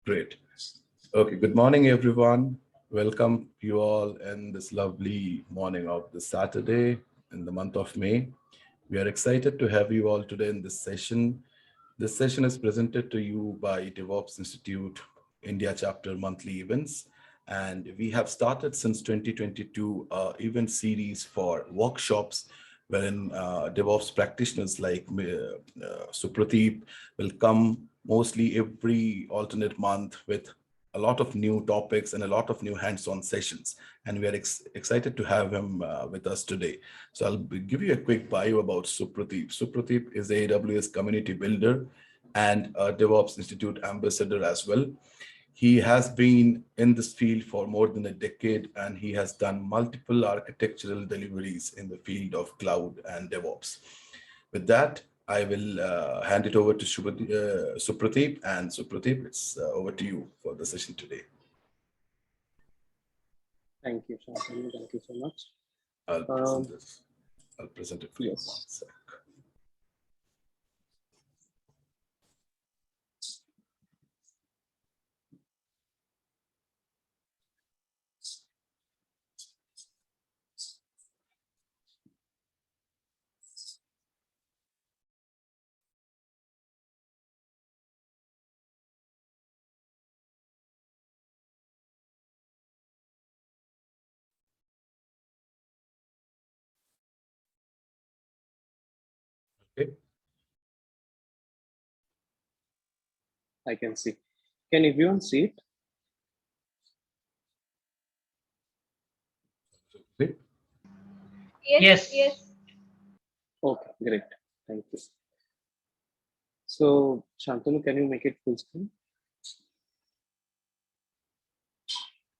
Great. Okay, good morning, everyone. Welcome you all in this lovely morning of this Saturday in the month of May. We are excited to have you all today in this session. This session is presented to you by DevOps Institute India Chapter Monthly Events. And we have started since 2022 event series for workshops wherein DevOps practitioners like Supradeep will come mostly every alternate month with a lot of new topics and a lot of new hands-on sessions. And we are excited to have him with us today. So give you a quick bio about Supradeep. Supradeep is a AWS community builder and a DevOps Institute ambassador as well. He has been in this field for more than a decade, and he has done multiple architectural deliveries in the field of cloud and DevOps. With that, I will hand it over to Supradeep. And Supradeep, it's over to you for the session today. Thank you, Shantanu. Thank you so much. I'll present this. I'll present it for you. One sec. Okay. I can see. Can everyone see it? Okay. Yes. Okay, great. Thank you. So, Shantanu, can you make it full screen?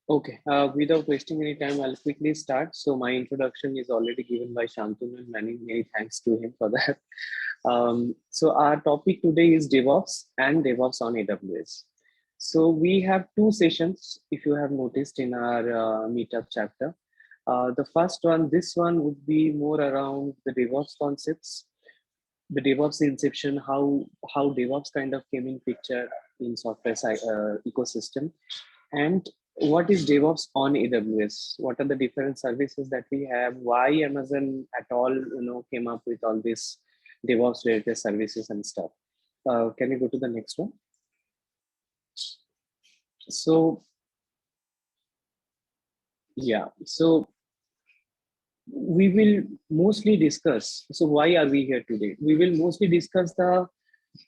Okay, without wasting any time, I'll quickly start. So my introduction is already given by Shantanu, and many thanks to him for that. So our topic today is DevOps and DevOps on AWS. So we have two sessions, if you have noticed in our meetup chapter. The first one, this one would be more around the DevOps concepts, the DevOps inception, how DevOps kind of came in picture in software ecosystem, and what is DevOps on AWS? What are the different services that we have? Why Amazon at all, came up with all these DevOps related services and stuff? Can you go to the next one? So, yeah. So we will mostly discuss. So why are we here today? We will mostly discuss the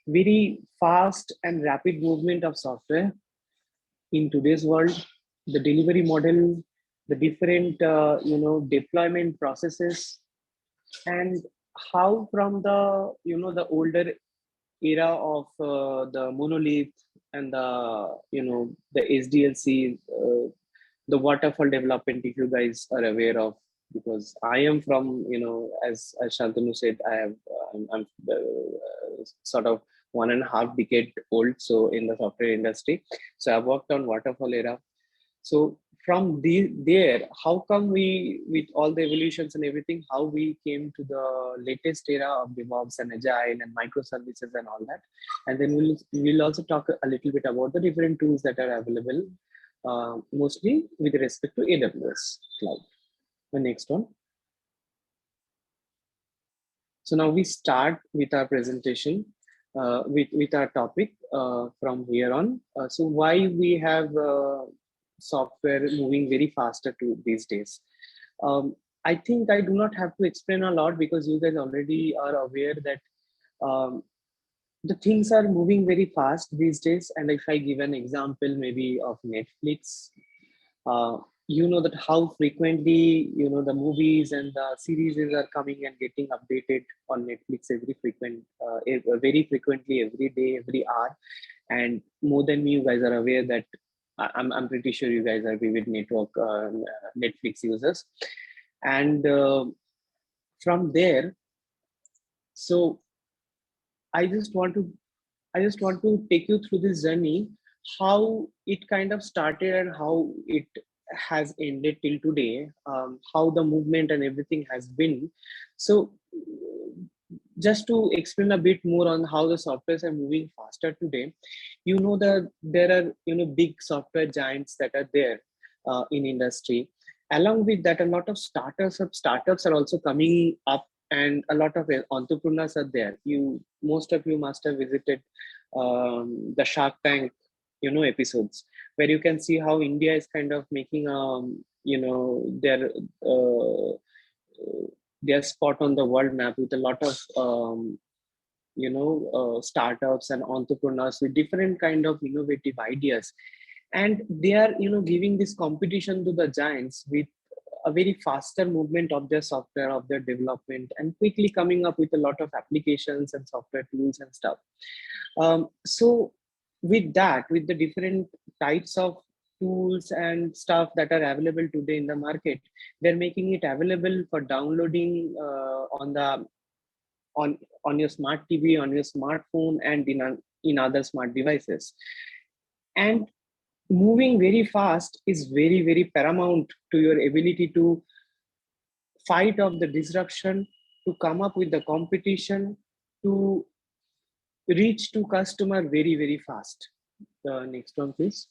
very fast and rapid movement of software in today's world, the delivery model, the different deployment processes, and how from the the older era of the monolith and the SDLC, the waterfall development, if you guys are aware of, because I am from, as Shantanu said, I'm sort of 1.5 decade old, so in the software industry. So I've worked on waterfall era. So from there, how come we, with all the evolutions and everything, how we came to the latest era of DevOps and Agile and microservices and all that. And then we'll also talk a little bit about the different tools that are available, mostly with respect to AWS cloud. The next one. So now we start with our presentation, with our topic from here on. So why we have software moving very faster to these days. I think I do not have to explain a lot, because you guys already are aware that the things are moving very fast these days. And if I give an example maybe of Netflix, you know that how frequently the movies and the series are coming and getting updated on Netflix very frequently, every day, every hour. And more than me, you guys are aware that I'm pretty sure you guys are vivid network Netflix users. And from there, so I just want to take you through this journey, how it kind of started and how it has ended till today, how the movement and everything has been. So just to explain a bit more on how the softwares are moving faster today, you know that there are big software giants that are there in industry. Along with that, a lot of startups are also coming up, and a lot of entrepreneurs are there. Most of you must have visited the Shark Tank episodes, where you can see how India is kind of making their spot on the world map with a lot of startups and entrepreneurs with different kind of innovative ideas, and they are giving this competition to the giants with a very faster movement of their software, of their development, and quickly coming up with a lot of applications and software tools and stuff. So with that, with the different types of tools and stuff that are available today in the market, they're making it available for downloading on on your smart TV, on your smartphone, and in other smart devices. And moving very fast is very, very paramount to your ability to fight off the disruption, to come up with the competition, to reach to customer very, very fast. The next one, please.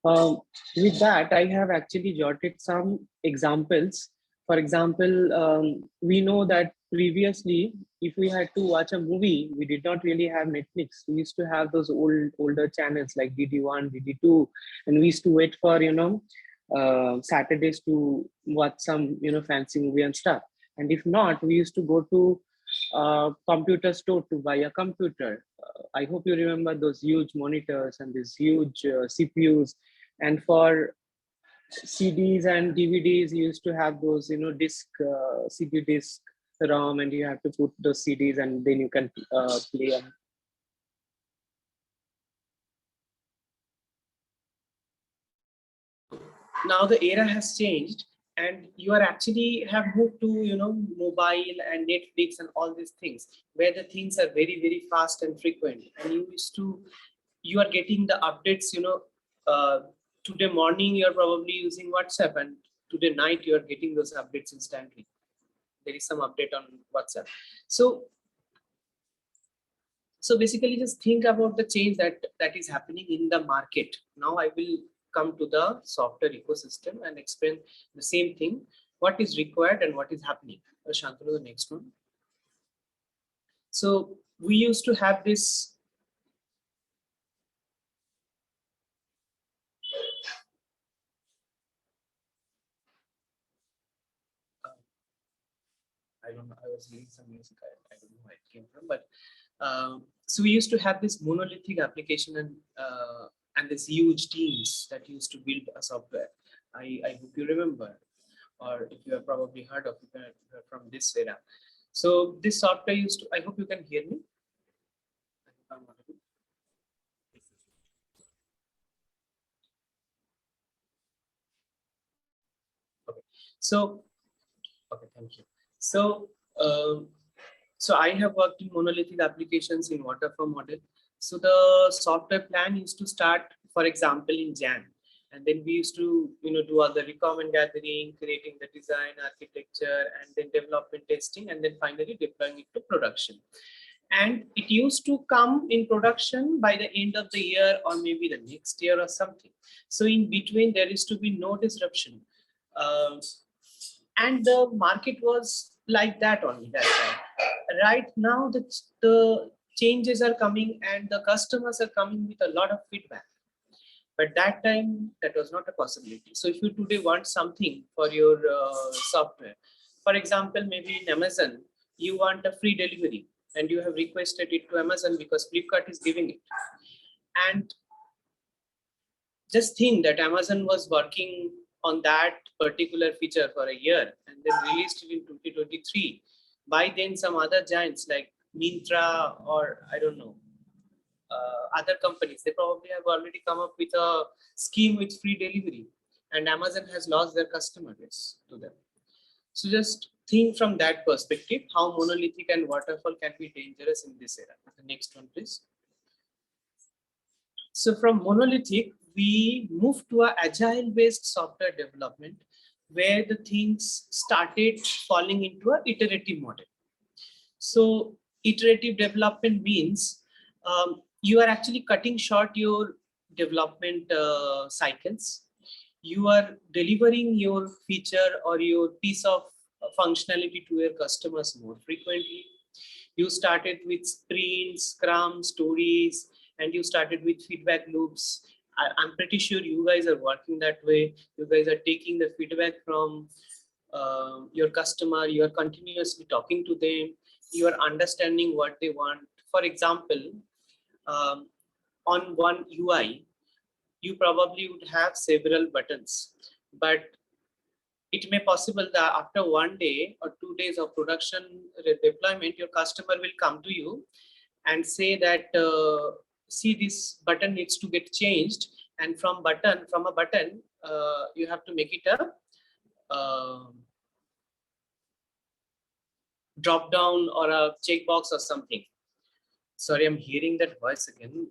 With that, I have actually jotted some examples. For example, we know that previously, if we had to watch a movie, we did not really have Netflix. We used to have those older channels like DD1, DD2, and we used to wait for Saturdays to watch some fancy movie and stuff. And if not, we used to go to computer store to buy a computer. I hope you remember those huge monitors and these huge CPUs. And for CDs and DVDs, you used to have those, CD disc ROM, and you have to put those CDs, and then you can play them. Now the era has changed, and you are actually have moved to mobile and Netflix and all these things, where the things are very, very fast and frequent, and you are getting the updates today morning you're probably using WhatsApp, and today night you're getting those updates instantly. There is some update on WhatsApp. So basically, just think about the change that is happening in the market. Now I will come to the software ecosystem and explain the same thing, what is required and what is happening. Shantanu, the next one. So we used to have this I don't know, I was reading some music, I don't know where it came from, but so we used to have this monolithic application and this huge teams that used to build a software. I hope you remember, or if you have probably heard of it from this era. So this software used to, I hope you can hear me. Okay, so, okay, thank you. So, so I have worked in monolithic applications in waterfall model. So the software plan used to start, for example, in Jan, and then we used to do all the requirement gathering, creating the design, architecture, and then development testing, and then finally deploying it to production. And it used to come in production by the end of the year or maybe the next year or something. So in between, there is to be no disruption. And the market was like that only that time. Right now, the changes are coming and the customers are coming with a lot of feedback. But that time, that was not a possibility. So if you today want something for your software, for example, maybe in Amazon, you want a free delivery and you have requested it to Amazon because Flipkart is giving it. And just think that Amazon was working on that particular feature for a year and then released it in 2023. By then, some other giants like Myntra or I don't know, other companies, they probably have already come up with a scheme with free delivery, and Amazon has lost their customer base to them. So just think from that perspective, how monolithic and waterfall can be dangerous in this era. The next one, please. So from monolithic, we moved to an agile-based software development where the things started falling into an iterative model. So iterative development means you are actually cutting short your development cycles. You are delivering your feature or your piece of functionality to your customers more frequently. You started with sprints, scrum, stories, and you started with feedback loops. I'm pretty sure you guys are working that way. You guys are taking the feedback from your customer. You are continuously talking to them. You are understanding what they want. For example, um, on one UI, you probably would have several buttons, but it may possible that after 1 day or 2 days of production deployment, your customer will come to you and say that, see, this button needs to get changed, and from a button, you have to make it a drop down or a checkbox or something. Sorry, I'm hearing that voice again.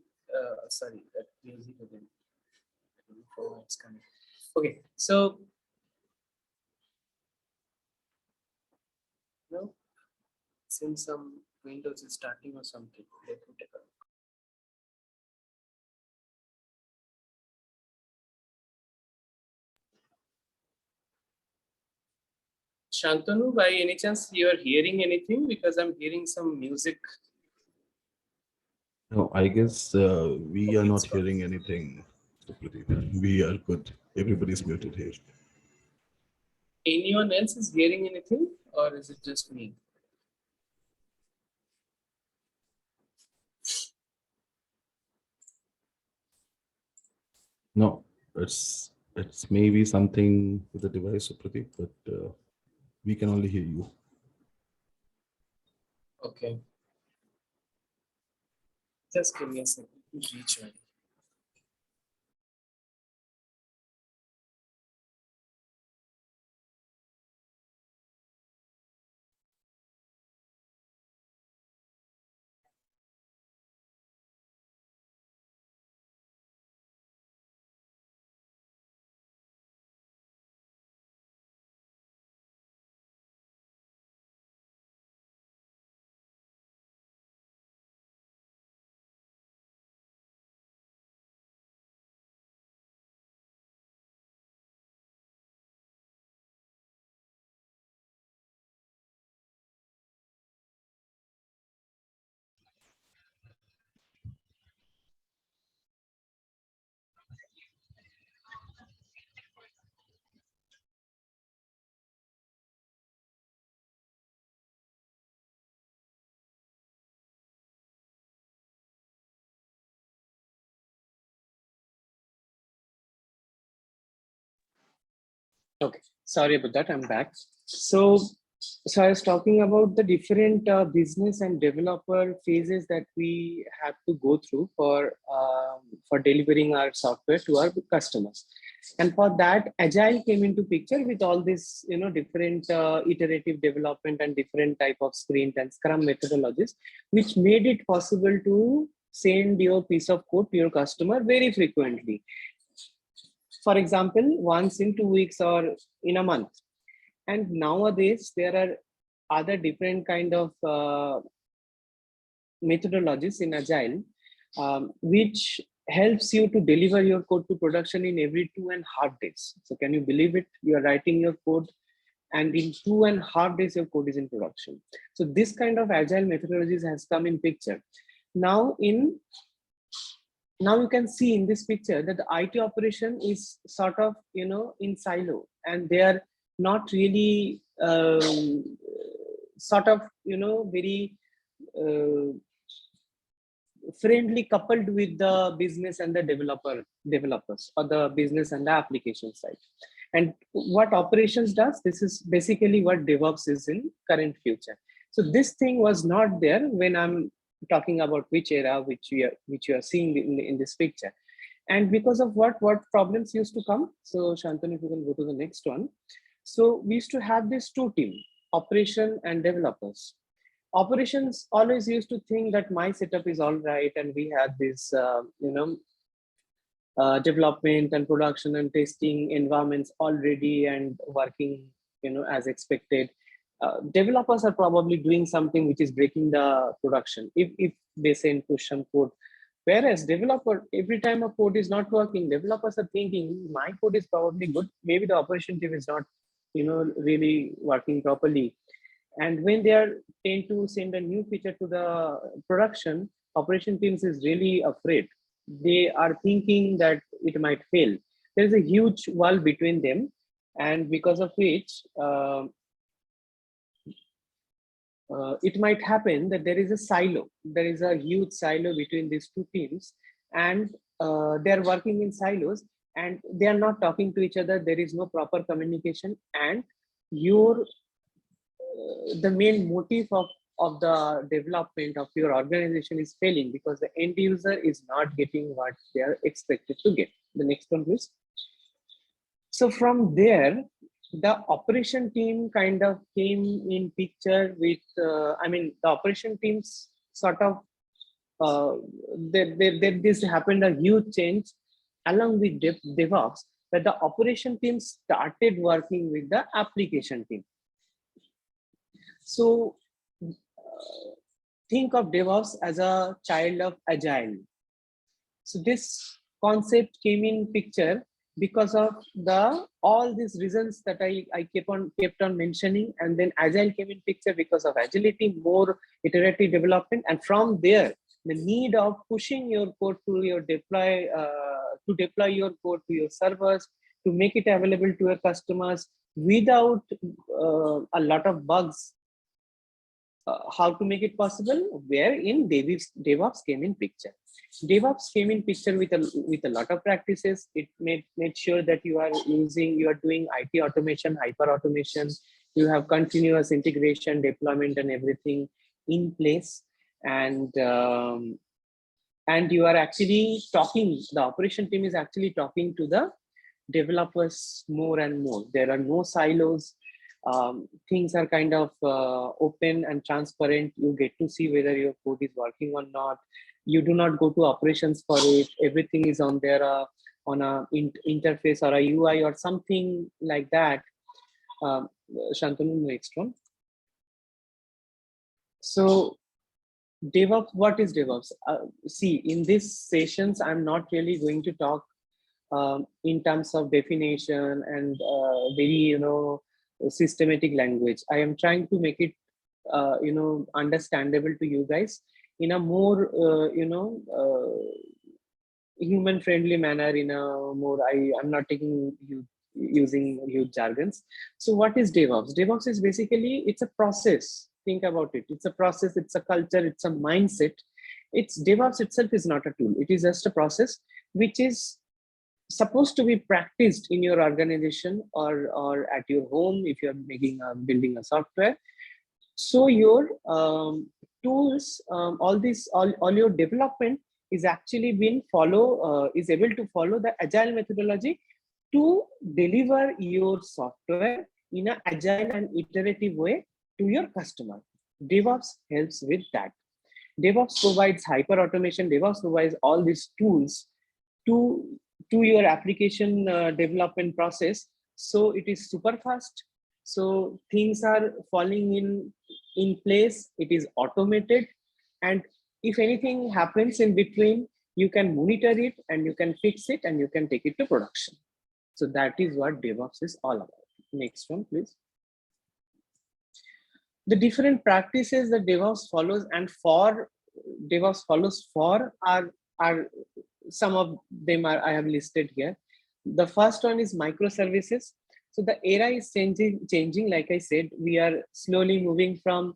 Sorry, that music again. I don't know where it's coming. Okay, so no, since some Windows is starting or something, let me take a look. Shantanu, by any chance you are hearing anything? Because I'm hearing some music. No, I guess we are Okay, not it's gone. hearing anything. Supradeep. We are good. Everybody's muted here. Anyone else is hearing anything, or is it just me? No, it's maybe something with the device, Supradeep, but we can only hear you. Okay. Just give me a second to rejoin. Okay, sorry about that. I'm back. So I was talking about the different business and developer phases that we have to go through for delivering our software to our customers. And for that, Agile came into picture with all this, different iterative development and different type of sprint and Scrum methodologies, which made it possible to send your piece of code to your customer very frequently. For example, once in 2 weeks or in a month. And nowadays there are other different kind of methodologies in Agile, which helps you to deliver your code to production in every 2.5 days. So can you believe it? You are writing your code and in 2.5 days your code is in production. So this kind of Agile methodologies has come in picture. Now you can see in this picture that the IT operation is sort of, in silo, and they are not really sort of, very friendly coupled with the business and the developers, or the business and the application side. And what operations does, this is basically what DevOps is in current future. So this thing was not there when I'm talking about which era, which you are seeing in this picture. And because of what problems used to come. So Shantanu, if you can go to the next one. So we used to have this two team, operation and developers. Operations always used to think that my setup is all right, and we had this development and production and testing environments already and working as expected. developers are probably doing something which is breaking the production if they send push some code. Whereas developer, every time a code is not working, developers are thinking my code is probably good. Maybe the operation team is not, really working properly. And when they are tend to send a new feature to the production, operation teams is really afraid. They are thinking that it might fail. There is a huge wall between them, and because of which it might happen that there is a silo. There is a huge silo between these two teams, and they are working in silos, and they are not talking to each other. There is no proper communication, and your the main motive of the development of your organization is failing because the end user is not getting what they are expected to get. The next one, please. So from there, the operation team kind of came in picture with, the operation teams sort of, this happened a huge change along with DevOps, that the operation team started working with the application team. So think of DevOps as a child of Agile. So this concept came in picture because of all these reasons that I kept on mentioning, and then Agile came in picture because of agility, more iterative development, and from there the need of pushing your code to your deploy your code to your servers, to make it available to your customers without a lot of bugs. How to make it possible? Wherein DevOps came in picture. DevOps came in picture with a lot of practices. It made sure that you are doing IT automation, hyper automation. You have continuous integration, deployment, and everything in place. And you are actually talking. The operation team is actually talking to the developers more and more. There are no silos. Things are kind of open and transparent. You get to see whether your code is working or not. You do not go to operations for it. Everything is on there on a interface or a UI or something like that. Shantanu, next one. So DevOps, what is DevOps? See, in these sessions, I'm not really going to talk in terms of definition and very, systematic language. I am trying to make it, understandable to you guys in a more, human-friendly manner. In a more, I'm not using huge jargons. So what is DevOps? DevOps is basically, it's a process. Think about it. It's a process, it's a culture, it's a mindset. DevOps itself is not a tool. It is just a process which is supposed to be practiced in your organization or at your home if you're building a software. So your tools, all your development is actually is able to follow the Agile methodology to deliver your software in an agile and iterative way to your customer. DevOps helps with that. DevOps provides hyper automation. DevOps provides all these tools to your application development process. So it is super fast. So things are falling in place. It is automated. And if anything happens in between, you can monitor it and you can fix it and you can take it to production. So that is what DevOps is all about. Next one, please. The different practices that DevOps follows are some of them I have listed here. The first one is microservices. So the era is changing. Like I said, we are slowly moving from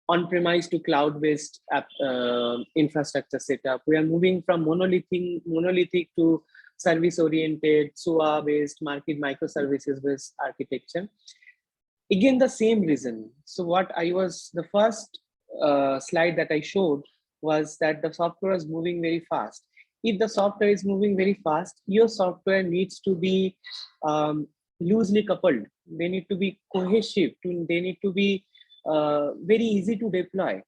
on-premise to cloud-based infrastructure setup. We are moving from monolithic to service-oriented, SOA-based, market microservices-based architecture. Again, the same reason. So the first slide that I showed was that the software is moving very fast. If the software is moving very fast, your software needs to be loosely coupled. They need to be cohesive. They need to be very easy to deploy.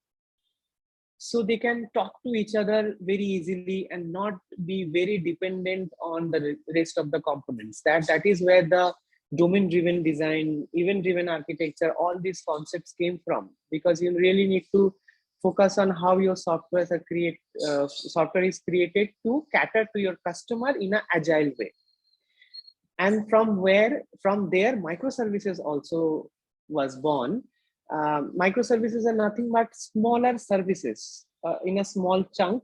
So they can talk to each other very easily and not be very dependent on the rest of the components. That is where the domain-driven design, event-driven architecture, all these concepts came from, because you really need to focus on how your software is created to cater to your customer in an agile way. And from there, microservices also was born. Microservices are nothing but smaller services in a small chunk,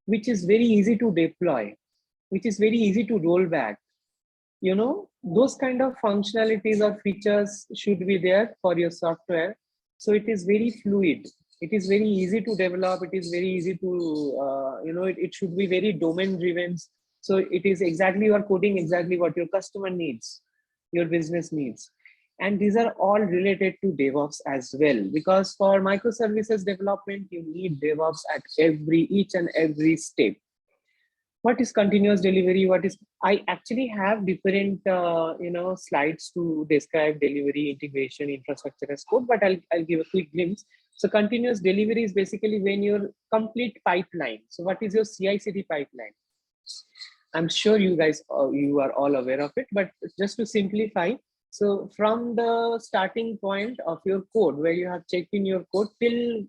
which is very easy to deploy, which is very easy to roll back. Those kind of functionalities or features should be there for your software. So it is very fluid. It is very easy to develop. It is very easy to, it should be very domain driven. So it is exactly, you are coding exactly what your customer needs, your business needs. And these are all related to DevOps as well, because for microservices development, you need DevOps at each and every step. What is continuous delivery? I actually have different slides to describe delivery, integration, infrastructure as code, but I'll give a quick glimpse. So continuous delivery is basically when your complete pipeline. So what is your CI/CD pipeline? I'm sure you guys, you are all aware of it, but just to simplify, so from the starting point of your code, where you have checked in your code, till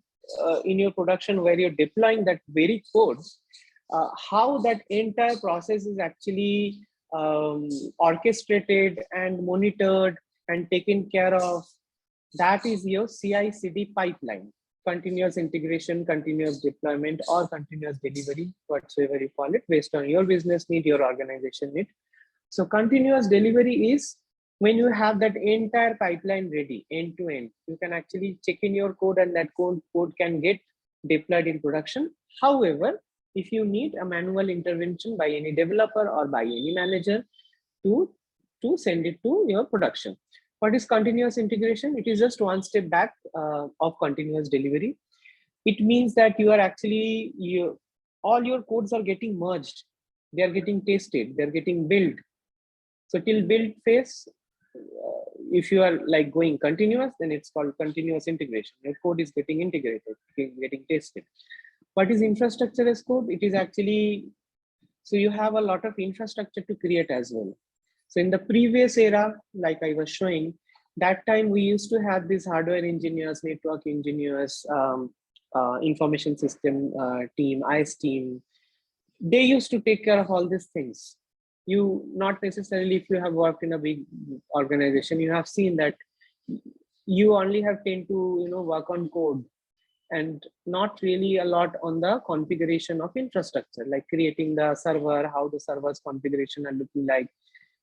in your production where you're deploying that very code, how that entire process is actually orchestrated and monitored and taken care of, that is your CI/CD pipeline. Continuous integration, continuous deployment, or continuous delivery, whatsoever you call it, based on your business need, your organization need. So continuous delivery is when you have that entire pipeline ready, end to end. You can actually check in your code, and that code can get deployed in production. However, if you need a manual intervention by any developer or by any manager to send it to your production. What is continuous integration? It is just one step back of continuous delivery. It means that you are actually, all your codes are getting merged. They are getting tested. They are getting built. So till build phase, if you are like going continuous, then it's called continuous integration. Your code is getting integrated, getting tested. What is infrastructure as code? It is actually, so you have a lot of infrastructure to create as well. So in the previous era, like I was showing, that time we used to have these hardware engineers, network engineers, information system team, IS team. They used to take care of all these things. You, not necessarily, if you have worked in a big organization, you have seen that you only have tend to work on code and not really a lot on the configuration of infrastructure, like creating the server, how the server's configuration are looking like.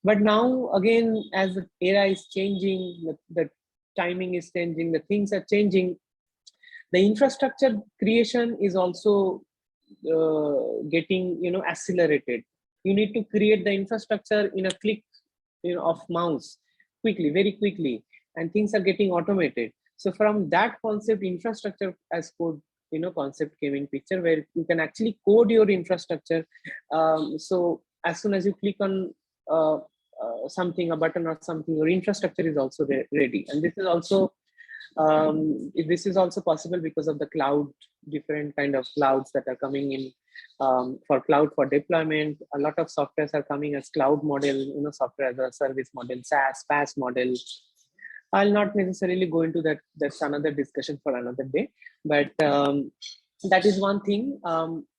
But now again, as the era is changing, the timing is changing, the things are changing, the infrastructure creation is also getting accelerated. You need to create the infrastructure in a click of mouse, quickly, very quickly, and things are getting automated. So from that concept, infrastructure as code concept came in picture, where you can actually code your infrastructure. So as soon as you click on something, a button or something, your infrastructure is also ready. And this is also possible because of the cloud, different kind of clouds that are coming in for cloud for deployment. A lot of softwares are coming as cloud model, software as a service model, SaaS, PaaS model. I'll not necessarily go into that. That's another discussion for another day. But that is one thing.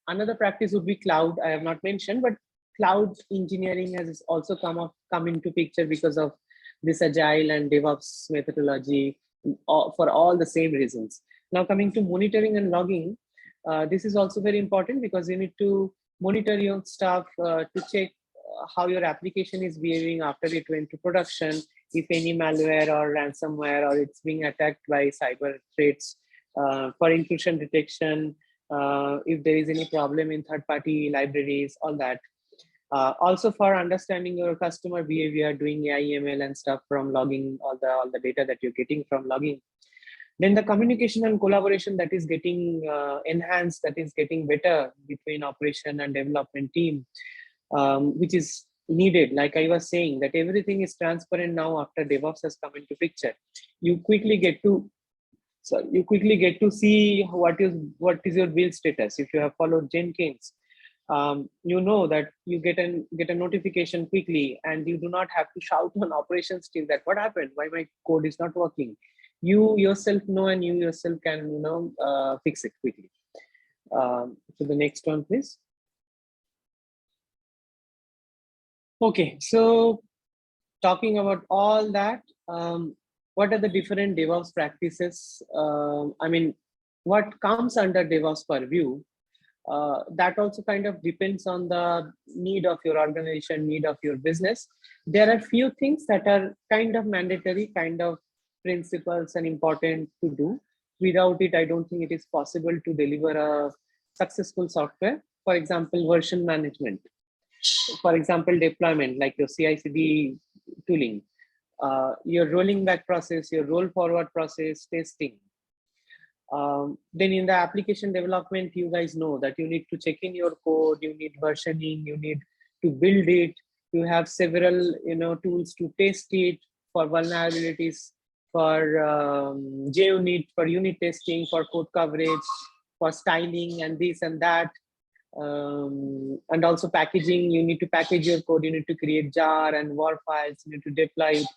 Another practice would be cloud. I have not mentioned, but cloud engineering has also come into picture because of this Agile and DevOps methodology, for all the same reasons. Now coming to monitoring and logging, this is also very important, because you need to monitor your stuff to check how your application is behaving after it went to production, if any malware or ransomware or it's being attacked by cyber threats, for intrusion detection, if there is any problem in third-party libraries, all that. Also for understanding your customer behavior, doing AI, ML and stuff from logging, all the data that you're getting from logging. Then the communication and collaboration that is getting enhanced, that is getting better between operation and development team, which is needed. Like I was saying, that everything is transparent now after DevOps has come into picture. You quickly get to see what is your build status. If you have followed Jenkins, you know that you get a notification quickly, and you do not have to shout on operations team that what happened, why my code is not working. You yourself know, and you yourself can fix it quickly. So the next one, please. Okay, so talking about all that, what are the different DevOps practices? I mean, what comes under DevOps purview? That also kind of depends on the need of your organization, need of your business. There are few things that are kind of mandatory, kind of principles and important to do. Without it, I don't think it is possible to deliver a successful software. For example, version management. For example, deployment, like your CI/CD tooling, your rolling back process, your roll forward process, testing. Then in the application development, you guys know that you need to check in your code, you need versioning, you need to build it. You have several tools to test it for vulnerabilities, for JUnit, for unit testing, for code coverage, for styling and this and that. And also packaging. You need to package your code, you need to create jar and war files, you need to deploy it.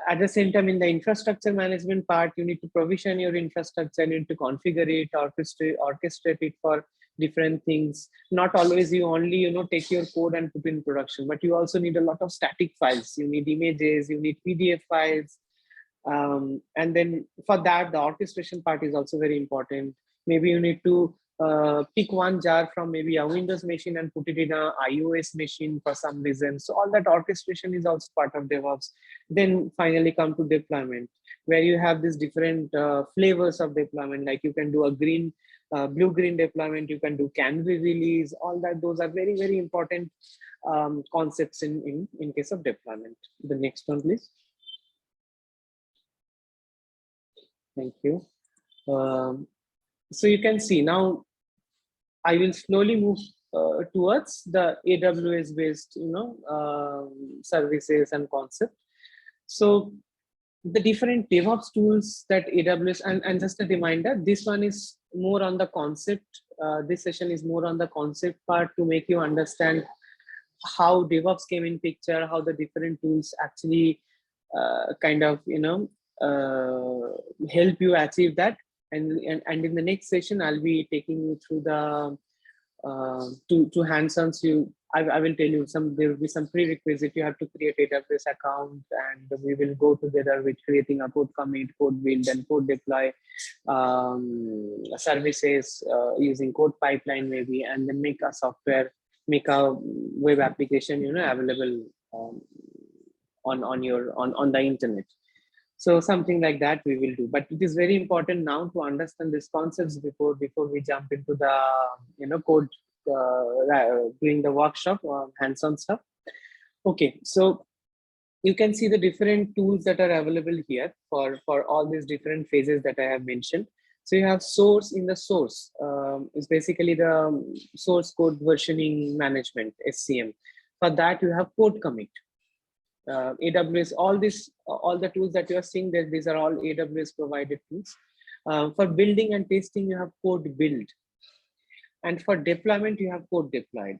At the same time, in the infrastructure management part, you need to provision your infrastructure, you need to configure it, orchestrate it for different things. Not always you only take your code and put in production, but you also need a lot of static files. You need images, you need PDF files, and then for that the orchestration part is also very important. Maybe you need to pick one jar from maybe a Windows machine and put it in a iOS machine for some reason. So all that orchestration is also part of DevOps. Then finally come to deployment, where you have these different flavors of deployment. Like you can do a green, blue-green deployment, you can do Canary release, all that. Those are very, very important concepts in case of deployment. The next one, please. Thank you. So you can see now, I will slowly move towards the AWS based, services and concept. So the different DevOps tools that AWS, and just a reminder, this one is more on the concept. This session is more on the concept part to make you understand how DevOps came in picture, how the different tools actually help you achieve that. And in the next session, I'll be taking you through the to hands-ons. I will tell you there will be some prerequisite. You have to create AWS account, and we will go together with creating a code commit, code build, and code deploy services using code pipeline maybe, and then make a software, make a web application, available on the internet. So something like that we will do, but it is very important now to understand these concepts before we jump into the code doing the workshop or hands-on stuff. Okay, so you can see the different tools that are available here for all these different phases that I have mentioned. So you have source. In the source is basically the source code versioning management, SCM. For that you have code commit. AWS, all the tools that you are seeing there, these are all AWS provided tools. For building and testing, you have code build, and for deployment, you have code deployed.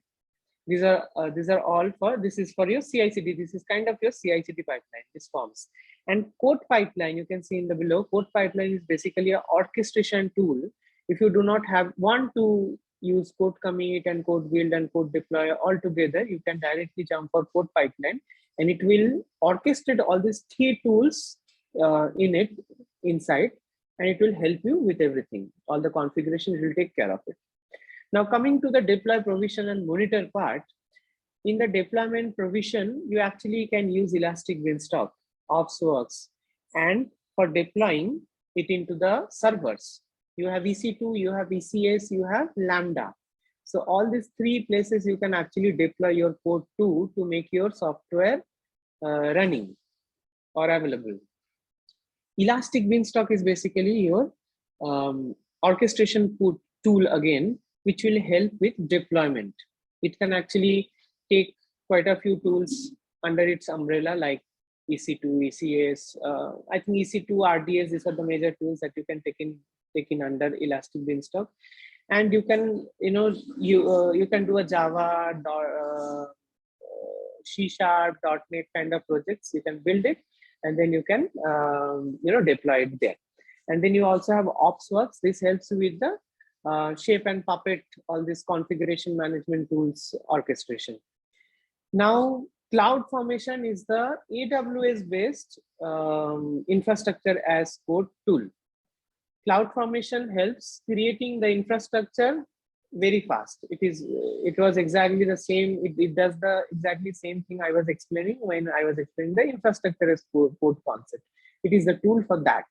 These are all for, this is for your CI/CD. This is kind of your CI/CD pipeline, this forms. And code pipeline, you can see in the below, code pipeline is basically an orchestration tool. If you do not want to use code commit and code build and code deploy all together, you can directly jump for code pipeline, and it will orchestrate all these three tools inside, and it will help you with everything. All the configuration, it will take care of it. Now coming to the deploy, provision, and monitor part. In the deployment provision, you actually can use Elastic Beanstalk, OpsWorks, and for deploying it into the servers, you have EC2, you have ECS, you have Lambda. So all these three places you can actually deploy your code to make your software running or available. Elastic Beanstalk is basically your orchestration tool again, which will help with deployment. It can actually take quite a few tools under its umbrella, like EC2, ECS. I think EC2, RDS, these are the major tools that you can take in under Elastic Beanstalk. and you can, you can do a Java, C Sharp, .NET kind of projects. You can build it, and then you can deploy it there. And then you also have OpsWorks. This helps you with the Shape and Puppet, all these configuration management tools orchestration. Now, CloudFormation is the AWS based infrastructure as code tool. CloudFormation helps creating the infrastructure very fast. It was exactly the same. It does the exactly same thing I was explaining when I was explaining the infrastructure as code concept. It is the tool for that.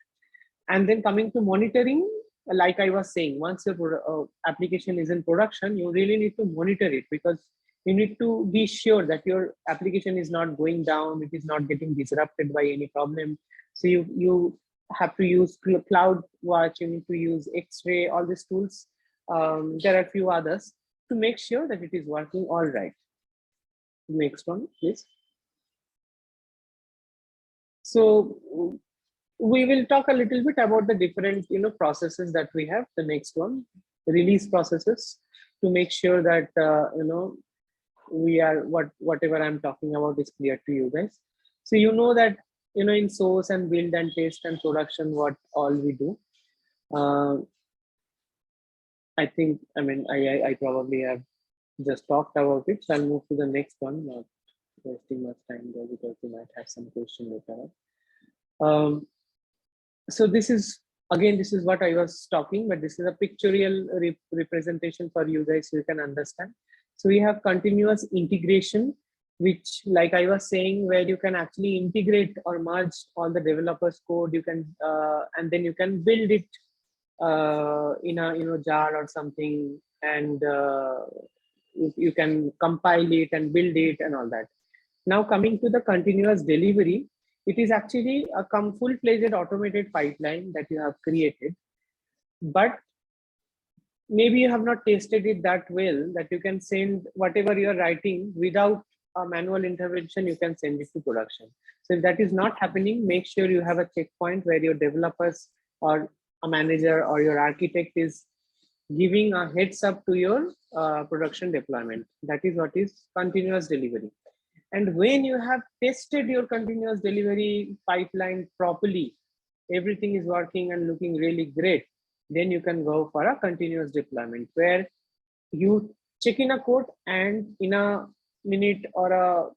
And then coming to monitoring, like I was saying, once your application is in production, you really need to monitor it, because you need to be sure that your application is not going down, it is not getting disrupted by any problem. So you have to use CloudWatch, you need to use X-Ray, all these tools. There are a few others to make sure that it is working all right. Next one, please. So we will talk a little bit about the different processes that we have. The next one, release processes, to make sure that we are whatever I'm talking about is clear to you guys. So that in source and build and test and production, what all we do. I think, I probably have just talked about it. So I'll move to the next one, not wasting much time there, because we might have some question later on. So this is what I was talking, but this is a pictorial representation for you guys so you can understand. So we have continuous integration, which, like I was saying, where you can actually integrate or merge all the developers' code. You can and then you can build it in a jar or something, and you can compile it and build it and all that. Now coming to the continuous delivery, it is actually a full-fledged automated pipeline that you have created, but maybe you have not tested it that well that you can send whatever you are writing without a manual intervention. You can send it to production. So if that is not happening, make sure you have a checkpoint where your developers or a manager or your architect is giving a heads up to your production deployment. That is what is continuous delivery. And when you have tested your continuous delivery pipeline properly, everything is working and looking really great, then you can go for a continuous deployment, where you check in a code and in a minute or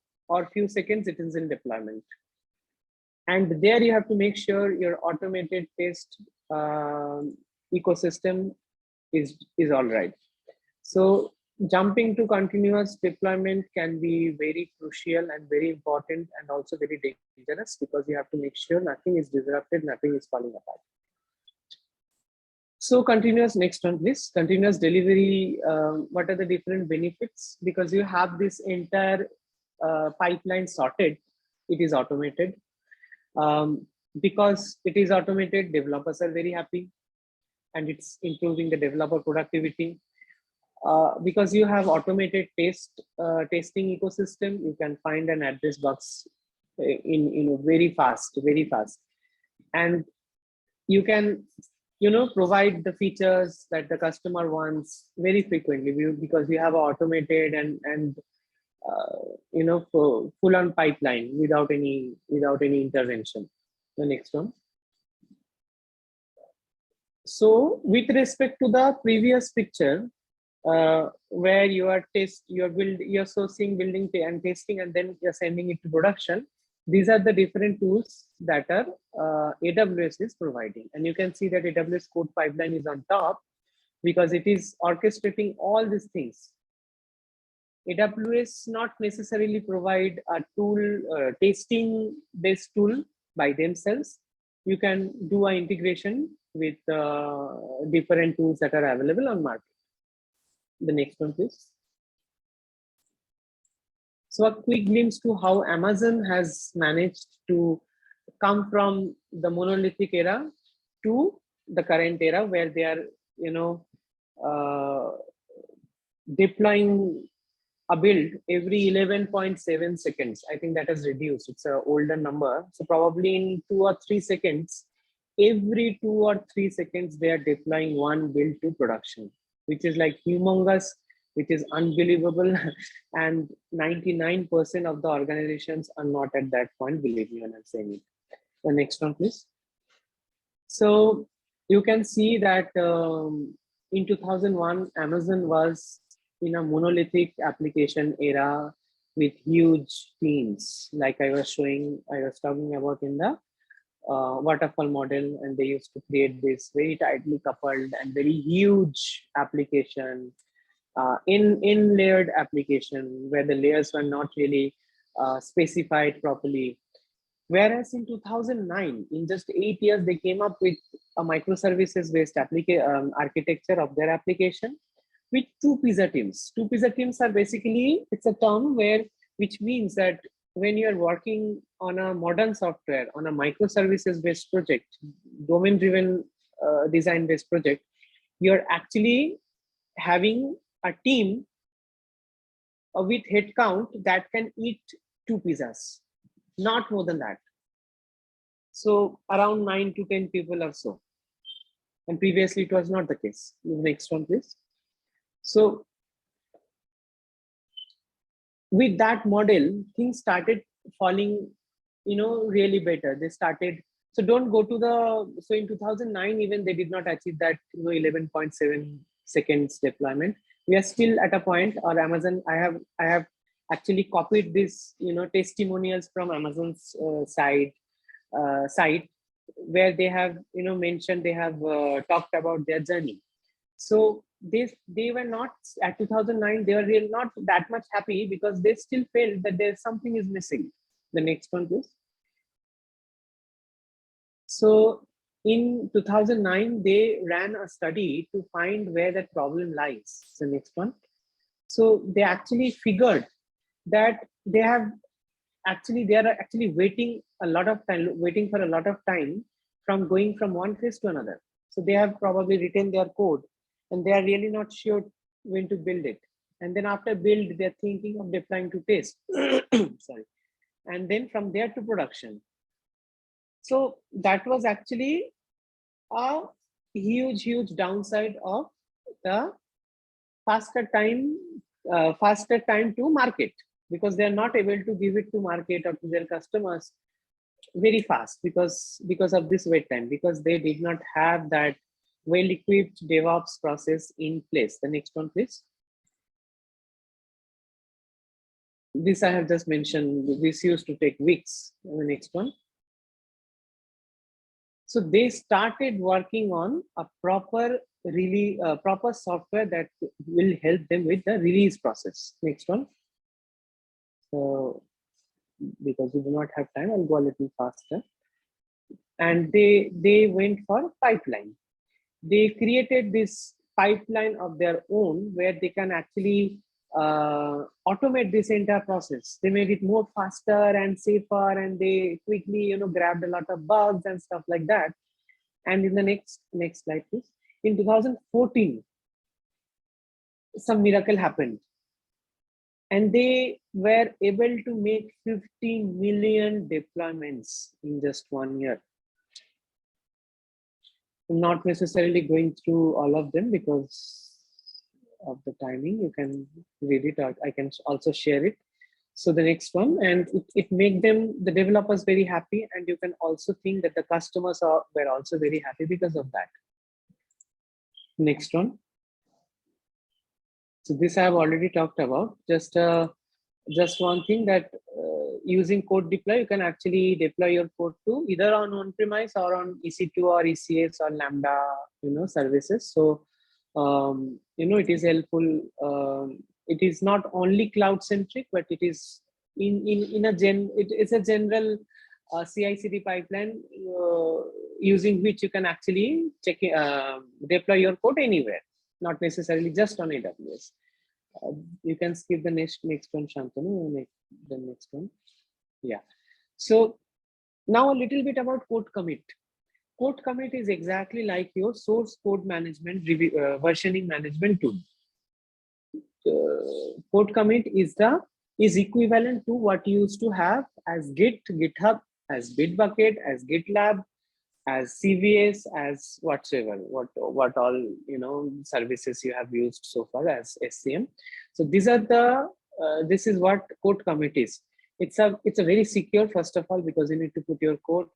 few seconds it is in deployment. And there you have to make sure your automated test ecosystem is all right. So jumping to continuous deployment can be very crucial and very important, and also very dangerous, because you have to make sure nothing is disrupted, nothing is falling apart. So continuous, next one please. Continuous delivery, what are the different benefits? Because you have this entire pipeline sorted, it is automated. Because it is automated, developers are very happy, and it's improving the developer productivity. Because you have automated testing ecosystem, you can find an address box in very fast, and you can provide the features that the customer wants very frequently, because you have automated and full on pipeline without any intervention. The next one. So with respect to the previous picture, where you are you're sourcing, building and testing, and then you're sending it to production. These are the different tools that are AWS is providing, and you can see that AWS code pipeline is on top, because it is orchestrating all these things. AWS not necessarily provide a tool, testing based tool by themselves. You can do an integration with different tools that are available on market. The next one, please. So a quick glimpse to how Amazon has managed to come from the monolithic era to the current era, where they are, deploying a build every 11.7 seconds. I think that has reduced. It's an older number. So probably in 2 or 3 seconds, every 2 or 3 seconds, they are deploying one build to production. which is like humongous, which is unbelievable. And 99% of the organizations are not at that point, believe me when I'm saying it. The next one, please. So you can see that in 2001, Amazon was in a monolithic application era with huge teams, like I was talking about in the waterfall model, and they used to create this very tightly coupled and very huge application, in layered application where the layers were not really specified properly. Whereas in 2009, in just 8 years, they came up with a microservices based architecture of their application with two pizza teams. Two pizza teams are basically, it's a term which means that when you're working on a modern software, on a microservices based project, domain driven design based project, you're actually having a team with headcount that can eat two pizzas, not more than that. So around 9 to 10 people or so. And previously it was not the case. Next one, please. So with that model, things started falling, really better. They started, so don't go to so in 2009, even they did not achieve that, 11.7 seconds deployment. We are still at a point, or Amazon, I have actually copied this, testimonials from Amazon's site where they have, mentioned, they have talked about their journey. So they were not, at 2009, they were really not that much happy because they still felt that there's something is missing. The next one, please. So in 2009, they ran a study to find where that problem lies. The next one. So they actually figured that they are actually waiting for a lot of time from going from one phase to another. So they have probably written their code and they are really not sure when to build it. And then after build, they're thinking of deploying to test. Sorry. And then from there to production. So that was actually a huge downside of the faster time to market, because they are not able to give it to market or to their customers very fast because of this wait time, because they did not have that well-equipped DevOps process in place. The next one, please. This I have just mentioned, this used to take weeks. The next one. So they started working on a proper software that will help them with the release process. Next one. So because we do not have time, I'll go a little faster. And they went for pipeline. They created this pipeline of their own where they can actually automate this entire process. They made it more faster and safer, and they quickly, grabbed a lot of bugs and stuff like that. And in the next slide, please. In 2014, some miracle happened, and they were able to make 50 million deployments in just 1 year. I'm not necessarily going through all of them because of the timing. You can read it out. I can also share it. So the next one, and it made the developers very happy, and you can also think that the customers were also very happy because of that. Next one. So this I have already talked about. Just one thing, that using code deploy, you can actually deploy your code to either on on-premise or on EC2 or ECS or Lambda, services. So it is helpful. It is not only cloud centric, but it is it's a general CI/CD pipeline using which you can actually deploy your code anywhere, not necessarily just on AWS. You can skip the next one, Shantanu. The next one. Yeah. So now a little bit about code commit. Code commit is exactly like your source code management versioning management tool. Code commit is equivalent to what you used to have as Git, GitHub, as Bitbucket, as GitLab, as CVS, as whatsoever, what all services you have used so far as SCM. So these are the this is what code commit is. It's a very secure, first of all, because you need to put your code.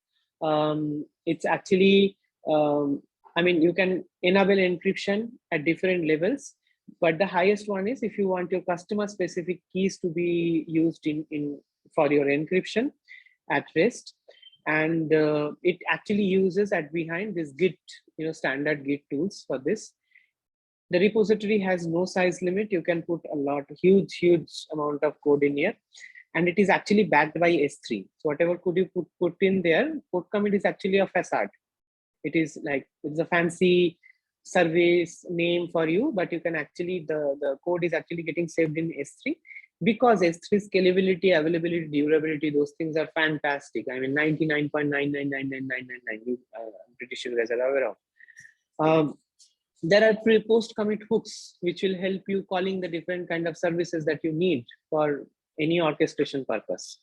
It's actually I mean, you can enable encryption at different levels, but the highest one is if you want your customer specific keys to be used in for your encryption at rest. And it actually uses at behind this Git, standard Git tools for this. The repository has no size limit. You can put a lot, huge amount of code in here, and it is actually backed by S3. So whatever code you put in there, code commit is actually a facade. It is like, it's a fancy service name for you, but you can actually, the code is actually getting saved in S3, because S3 scalability, availability, durability, those things are fantastic. I mean, 99.999999, I'm pretty sure you guys are aware of. There are pre-post commit hooks, which will help you calling the different kind of services that you need for any orchestration purpose.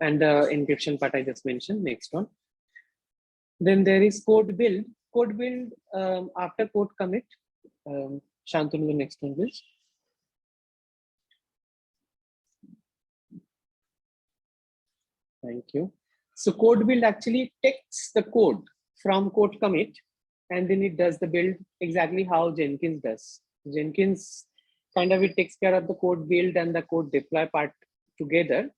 And the encryption part I just mentioned. Next one. Then there is code build. Code build after code commit. Shantanu, the next one, please. Thank you. So code build actually takes the code from code commit, and then it does the build exactly how Jenkins does. Jenkins kind of, it takes care of the code build and the code deploy part together.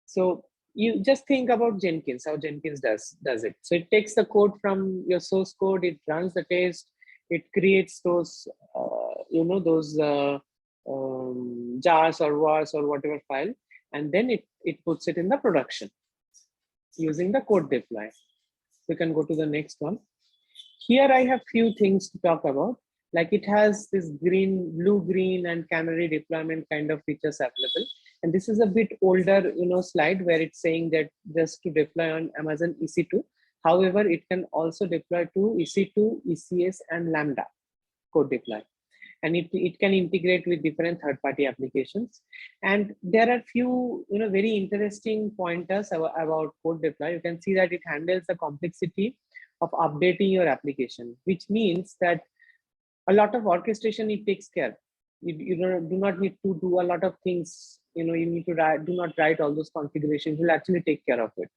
So you just think about Jenkins, how Jenkins does it. So it takes the code from your source code, it runs the test, it creates those, those jars or wars or whatever file, and then it puts it in the production using the code deploy. You can go to the next one. Here I have few things to talk about. Like it has this blue, green, and canary deployment kind of features available. And this is a bit older, slide where it's saying that just to deploy on Amazon EC2. However, it can also deploy to EC2, ECS, and Lambda code deploy. And it can integrate with different third-party applications. And there are few, very interesting pointers about code deploy. You can see that it handles the complexity of updating your application, which means that a lot of orchestration it takes care. You do not need to do a lot of things. You need to do not write all those configurations. Will actually take care of it.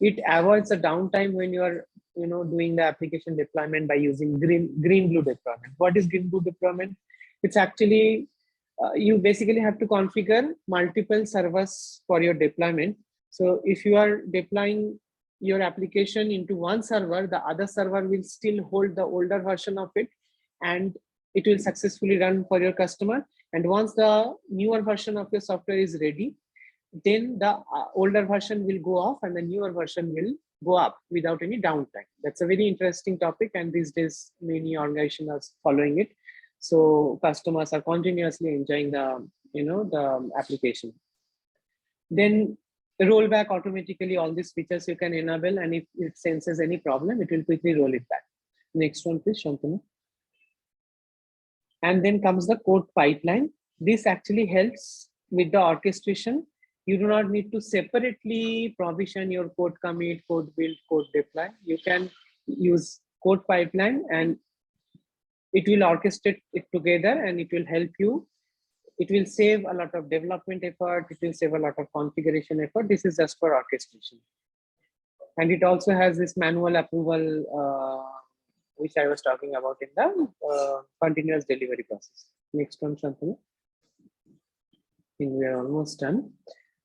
It avoids the downtime when you are doing the application deployment by using green-blue deployment. What is green-blue deployment? It's actually you basically have to configure multiple servers for your deployment. So if you are deploying your application into one server, the other server will still hold the older version of it, and it will successfully run for your customer. And once the newer version of your software is ready, then the older version will go off and the newer version will go up without any downtime. That's a very interesting topic, and these days many organizations are following it. So customers are continuously enjoying the the application. Then roll back automatically all these features you can enable, and if it senses any problem, it will quickly roll it back. Next one, please, Shantanu. And then comes the code pipeline. This actually helps with the orchestration. You do not need to separately provision your code commit, code build, code deploy. You can use code pipeline and it will orchestrate it together, and it will help you. It will save a lot of development effort. It will save a lot of configuration effort. This is just for orchestration. And it also has this manual approval, which I was talking about in the continuous delivery process. Next one, Shantanu. I think we are almost done.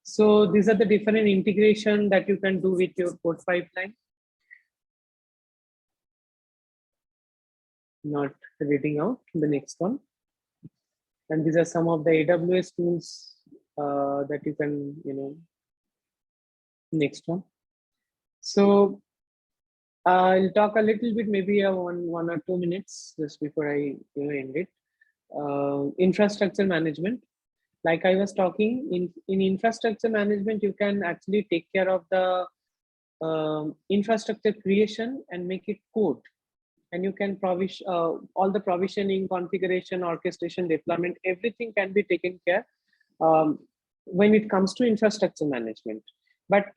So these are the different integration that you can do with your code pipeline. Not reading out the next one. And these are some of the AWS tools that you can, next one. So I'll talk a little bit, maybe one or 2 minutes just before I end it. Infrastructure management. Like I was talking, in infrastructure management, you can actually take care of the infrastructure creation and make it code. And you can provision all the provisioning, configuration, orchestration, deployment, everything can be taken care when it comes to infrastructure management. But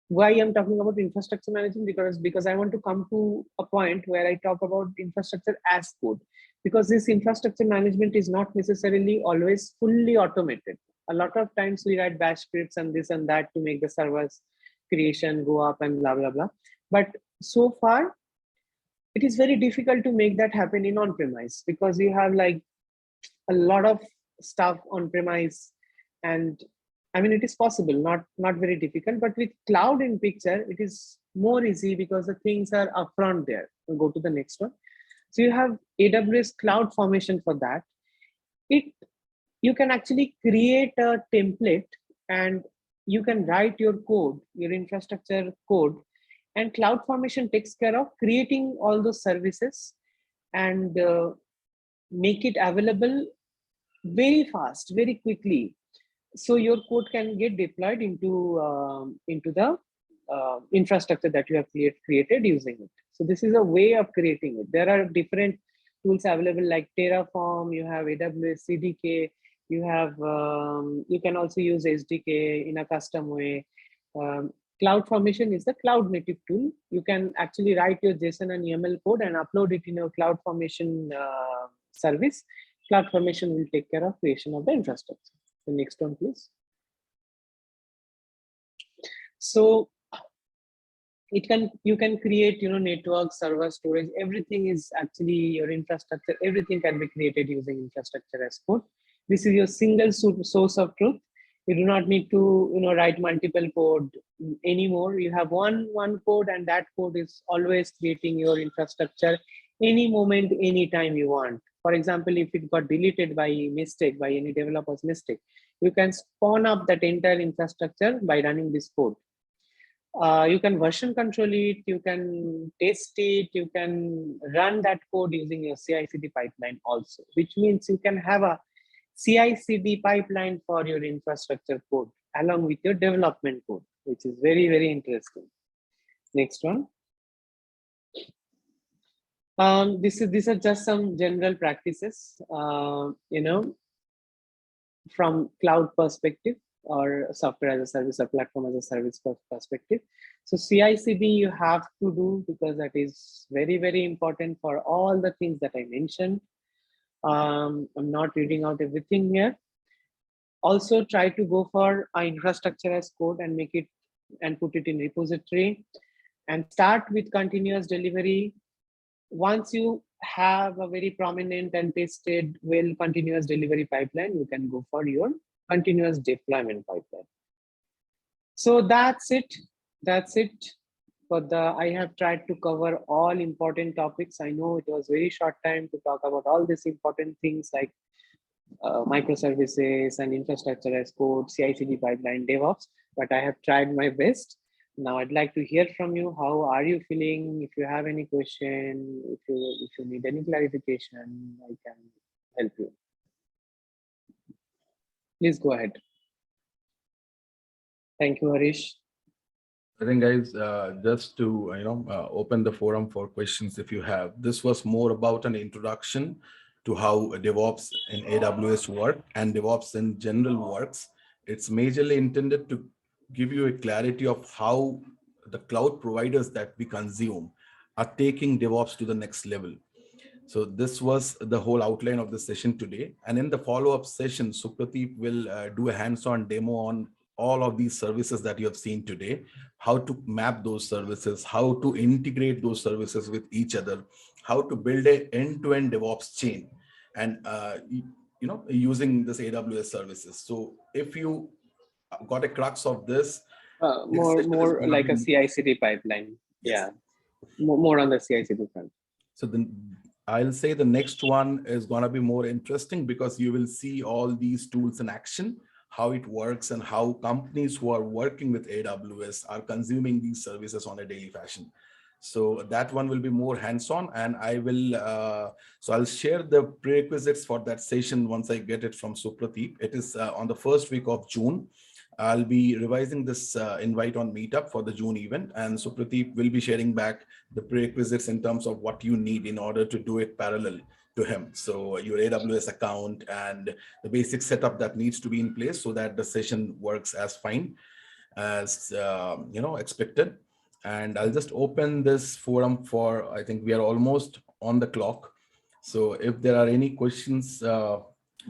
Why I'm talking about infrastructure management, because I want to come to a point where I talk about infrastructure as code, because this infrastructure management is not necessarily always fully automated. A lot of times we write bash scripts and this and that to make the servers creation go up and blah blah blah, but so far it is very difficult to make that happen in on-premise, because you have like a lot of stuff on premise. And I mean, it is possible, not very difficult, but with cloud in picture, it is more easy because the things are upfront there. We'll go to the next one. So you have AWS Cloud Formation for that. You can actually create a template and you can write your code, your infrastructure code, and Cloud Formation takes care of creating all those services and make it available very fast, very quickly, so your code can get deployed into the infrastructure that you have created using it. So this is a way of creating it. There are different tools available like Terraform. You have AWS CDK. You have you can also use SDK in a custom way. CloudFormation is the cloud native tool. You can actually write your JSON and YAML code and upload it in your CloudFormation service. CloudFormation will take care of creation of the infrastructure. The next one, please. So you can create, network, server, storage. Everything is actually your infrastructure. Everything can be created using infrastructure as code. This is your single source of truth. You do not need to write multiple code anymore. You have one code, and that code is always creating your infrastructure any moment, anytime you want. For example, if it got deleted by mistake, by any developer's mistake, you can spawn up that entire infrastructure by running this code. You can version control it, you can test it, you can run that code using your CI/CD pipeline also, which means you can have a CI/CD pipeline for your infrastructure code along with your development code, which is very, very interesting. Next one. These are just some general practices, from cloud perspective or software as a service or platform as a service perspective. So CI/CD you have to do, because that is very, very important for all the things that I mentioned. I'm not reading out everything here. Also try to go for infrastructure as code and make it and put it in repository, and start with continuous delivery. Once you have a very prominent and tested well continuous delivery pipeline, you can go for your continuous deployment pipeline. So that's it. I have tried to cover all important topics. I know it was very short time to talk about all these important things like microservices and infrastructure as code, CI/CD pipeline, DevOps, but I have tried my best. Now I'd like to hear from you. How are you feeling? If you have any question, if you need any clarification, I can help you. Please go ahead. Thank you, Harish. I think, guys, just to open the forum for questions if you have. This was more about an introduction to how DevOps in AWS work and DevOps in general works. It's majorly intended to give you a clarity of how the cloud providers that we consume are taking DevOps to the next level. So this was the whole outline of the session today. And in the follow-up session, Supradeep will do a hands-on demo on all of these services that you have seen today, how to map those services, how to integrate those services with each other, how to build an end-to-end DevOps chain, and using this AWS services. So if you got a crux of this, more like a CI/CD pipeline. Yes. Yeah, more on the CI/CD front. So then I'll say the next one is going to be more interesting, because you will see all these tools in action, how it works, and how companies who are working with AWS are consuming these services on a daily fashion. So that one will be more hands-on, and I will, so I'll share the prerequisites for that session once I get it from Supradeep. It is on the first week of June. I'll be revising this invite on Meetup for the June event, and Supradeep will be sharing back the prerequisites in terms of what you need in order to do it parallel to him. So your AWS account and the basic setup that needs to be in place so that the session works as fine. as expected. And I'll just open this forum for, I think we are almost on the clock. So if there are any questions,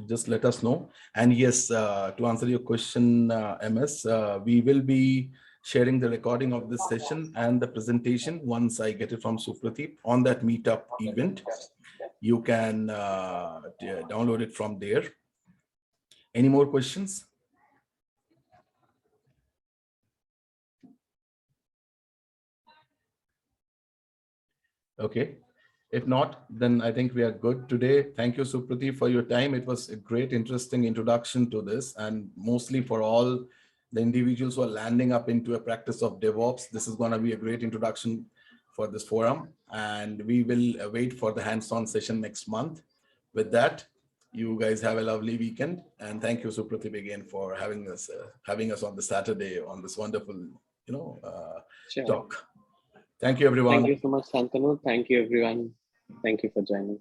just let us know. And yes, to answer your question, MS, we will be sharing the recording of this session and the presentation once I get it from Supradeep on that meetup event. You can download it from there. Any more questions? Okay. If not, then I think we are good today. Thank you, Suprati, for your time. It was a great, interesting introduction to this, and mostly for all the individuals who are landing up into a practice of DevOps. This is going to be a great introduction for this forum, and we will wait for the hands-on session next month. With that, you guys have a lovely weekend, and thank you, Suprati, again for having us on the Saturday on this wonderful, Sure. talk. Thank you, everyone. Thank you so much, Santanu. Thank you, everyone. Thank you for joining.